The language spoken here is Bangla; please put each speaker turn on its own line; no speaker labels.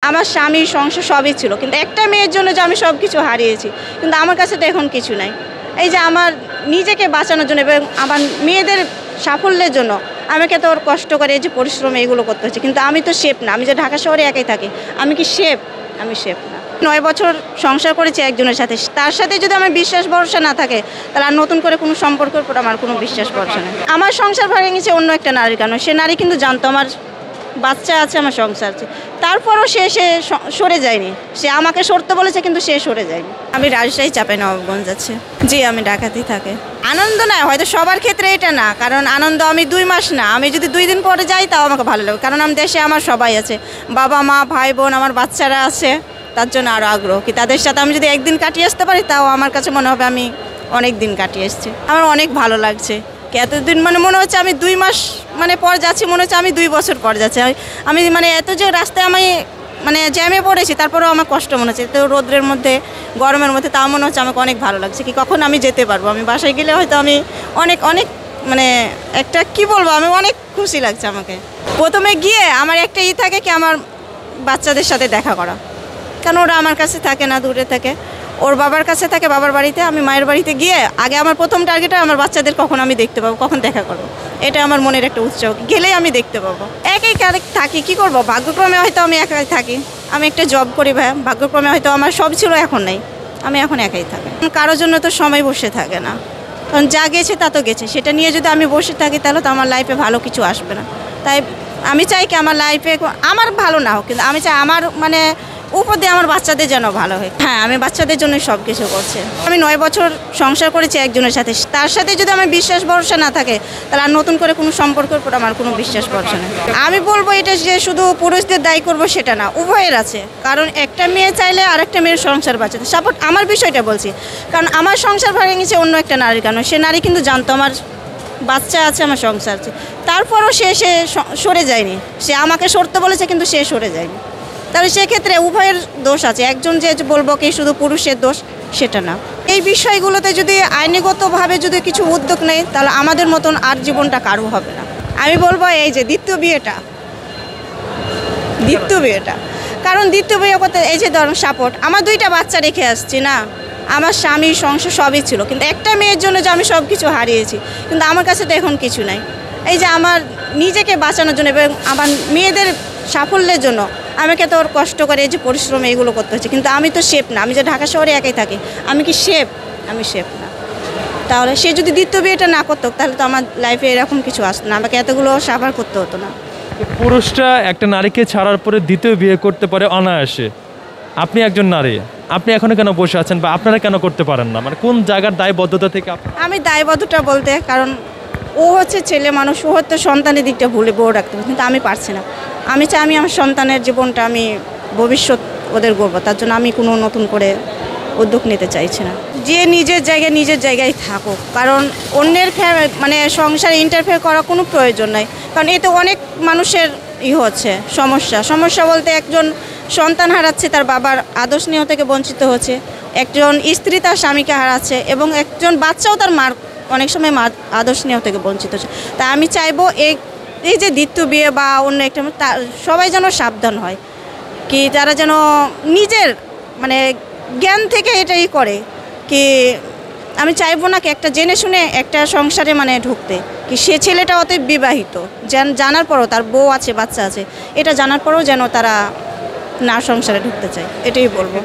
আমার স্বামী সংসার সবই ছিল, কিন্তু একটা মেয়ের জন্য যে আমি সব কিছু হারিয়েছি, কিন্তু আমার কাছে তো এখন কিছু নাই। এই যে আমার নিজেকে বাঁচানোর জন্য এবং আমার মেয়েদের সাফল্যের জন্য আমাকে তো ওর কষ্ট করে এই যে পরিশ্রম এগুলো করতে হচ্ছে, কিন্তু আমি তো শেফ না। আমি যে ঢাকা শহরে একাই থাকি, আমি কি শেফ? আমি শেফ না। 9 বছর সংসার করেছি একজনের সাথে, তার সাথে যদি আমার বিশ্বাস ভরসা না থাকে তাহলে আর নতুন করে কোনো সম্পর্কের উপর আমার কোনো বিশ্বাস ভরসা নেই। আমার সংসার ভেঙে গেছে অন্য একটা নারীর কারণে। সে নারী কিন্তু জানতো আমার বাচ্চা আছে, আমার সংসার আছে, তারপরও সে সরে যায়নি। সে আমাকে সরতে বলেছে, কিন্তু সে সরে যায়নি। আমি রাজশাহী চাঁপাইনবাবগঞ্জ যাচ্ছি। জি, আমি ঢাকাতেই থাকি। আনন্দ না, হয়তো সবার ক্ষেত্রে এটা না, কারণ আনন্দ আমি 2 মাস না, আমি যদি 2 দিন পরে যাই তাও আমাকে ভালো লাগে, কারণ আমি দেশে আমার সবাই আছে, বাবা মা ভাই বোন, আমার বাচ্চারা আছে, তার জন্য আরও আগ্রহ কি তাদের সাথে আমি যদি একদিন কাটিয়ে আসতে পারি তাও আমার কাছে মনে হবে আমি অনেক দিন কাটিয়ে এসেছি। আমার অনেক ভালো লাগছে। এতদিন মনে হচ্ছে আমি 2 মাস পর যাচ্ছি, মনে হচ্ছে আমি 2 বছর পর যাচ্ছি। আমি এত যে রাস্তায় আমি জ্যামে পড়েছি, তারপরেও আমার কষ্ট মনে হচ্ছে, তো রোদ্রের মধ্যে গরমের মধ্যে, তাও মনে হচ্ছে আমাকে অনেক ভালো লাগছে কি কখন আমি যেতে পারবো। আমি বাসায় গেলে হয়তো আমি অনেক অনেক একটা কি বলবো, আমি অনেক খুশি লাগছে আমাকে। প্রথমে গিয়ে আমার একটা থাকে কি আমার বাচ্চাদের সাথে দেখা করা, কারণ ওরা আমার কাছে থাকে না, দূরে থাকে, ওর বাবার কাছে থাকে, বাবার বাড়িতে। আমি মায়ের বাড়িতে গিয়ে আগে আমার প্রথম টার্গেট আমার বাচ্চাদের কখন আমি দেখতে পাবো, কখন দেখা করবো, এটা আমার মনের একটা উৎসাহ। গেলেই আমি দেখতে পাবো। একাই থাকি, কি করব, ভাগ্যক্রমে হয়তো আমি একাই থাকি। আমি একটা জব করি ভাই, ভাগ্যক্রমে হয়তো আমার সব ছিল, এখন নেই, আমি এখন একাই থাকি। কারোর জন্য তো সময় বসে থাকে না, কারণ যা গেছে তা তো গেছে, সেটা নিয়ে যদি আমি বসে থাকি তাহলে তো আমার লাইফে ভালো কিছু আসবে না। তাই আমি চাই কি আমার লাইফে আমার ভালো না হোক, কিন্তু আমি চাই আমার উপর দিয়ে আমার বাচ্চাদের যেন ভালো হয়। হ্যাঁ, আমি বাচ্চাদের জন্য সব কিছু করছি। আমি 9 বছর সংসার করেছি একজনের সাথে, তার সাথে যদি আমার বিশ্বাস ভরসা না থাকে তাহলে আর নতুন করে কোনো সম্পর্কের উপর আমার কোনো বিশ্বাস ভরসা নেই। আমি বলবো এটা যে শুধু পুরুষদের দায়ী করবো সেটা না, উভয়ের আছে, কারণ একটা মেয়ে চাইলে আরেকটা মেয়ের সংসার বাঁচাতে সাপোর্ট। আমার বিষয়টা বলছি, কারণ আমার সংসার ভেঙে গেছে অন্য একটা নারীর কারণে। সে নারী কিন্তু জানতো আমার বাচ্চা আছে, আমার সংসার আছে, তারপরও সে সরে যায়নি। সে আমাকে সরতে বলেছে, কিন্তু সে সরে যায়নি। তাহলে সেক্ষেত্রে উভয়ের দোষ আছে। একজন যে বলবো কি শুধু পুরুষের দোষ, সেটা না। এই বিষয়গুলোতে যদি আইনিগতভাবে যদি কিছু উদ্যোগ নেই তাহলে আমাদের মতন আর জীবনটা কারো হবে না। আমি বলবো এই যে দ্বিতীয় বিয়েটা, কারণ দ্বিতীয় বিয়ে করতে এই যে ধরুন সাপোর্ট, আমার 2টা বাচ্চা রেখে আসছি না, আমার স্বামী সংসার সবই ছিল, কিন্তু একটা মেয়ের জন্য যে আমি সব কিছু হারিয়েছি, কিন্তু আমার কাছে তো এখন কিছু নাই। এই যে আমার নিজেকে বাঁচানোর জন্য এবং আমার মেয়েদের সাফল্যের জন্য আমাকে তো ওর কষ্ট করে এই যে পরিশ্রম এগুলো করতে হচ্ছে, কিন্তু আমি তো শেফ না। আমি যে ঢাকা শহরে একাই থাকি, আমি কি শেফ? আমি শেফ না। তাহলে সে যদি দ্বিতীয় বিয়েটা না করতো তাহলে তো আমার লাইফে এরকম কিছু আসতো না, আমাকে এতগুলো সাফার করতে হতো না।
পুরুষরা একটা নারীকে ছাড়ার পরে দ্বিতীয় বিয়ে করতে পারে অনায়াসে। আপনি একজন নারী, আপনি এখনো কেন বসে আছেন বা আপনারা কেন করতে পারেন না? কোন জায়গার দায়বদ্ধতা থেকে?
আমি দায়বদ্ধতা বলতে, কারণ ও হচ্ছে ছেলে মানুষ, ও হয়তো সন্তানের দিকটা ভুলে বউ রাখতে পারে, কিন্তু আমি পারছি না। আমি চাই আমি আমার সন্তানের জীবনটা আমি ভবিষ্যৎ ওদের গড়ব, তার জন্য আমি কোনো নতুন করে উদ্যোগ নিতে চাইছি না। যে নিজের জায়গায় থাকুক, কারণ অন্যের সংসারে ইন্টারফেয়ার করার কোনো প্রয়োজন নাই, কারণ এতে অনেক মানুষের হচ্ছে সমস্যা বলতে একজন সন্তান হারাচ্ছে, তার বাবার আদর্শ স্নেহ থেকে বঞ্চিত হচ্ছে, একজন স্ত্রী তার স্বামীকে হারাচ্ছে, এবং একজন বাচ্চাও তার মার অনেক সময় আদর্শ স্নেহ থেকে বঞ্চিত হচ্ছে। তাই আমি চাইবো এই যে দ্বিতীয় বিয়ে বা অন্য একটা সবাই যেন সাবধান হয়, কি তারা যেন নিজের জ্ঞান থেকে এটাই করে কি। আমি চাইবো না কি একটা জেনে শুনে একটা সংসারে ঢুকতে, কি সে ছেলেটা অতএব বিবাহিত, জানার পরও তার বউ আছে বাচ্চা আছে, এটা জানার পরও যেন তারা না সংসারে ঢুকতে চায়, এটাই বলবো।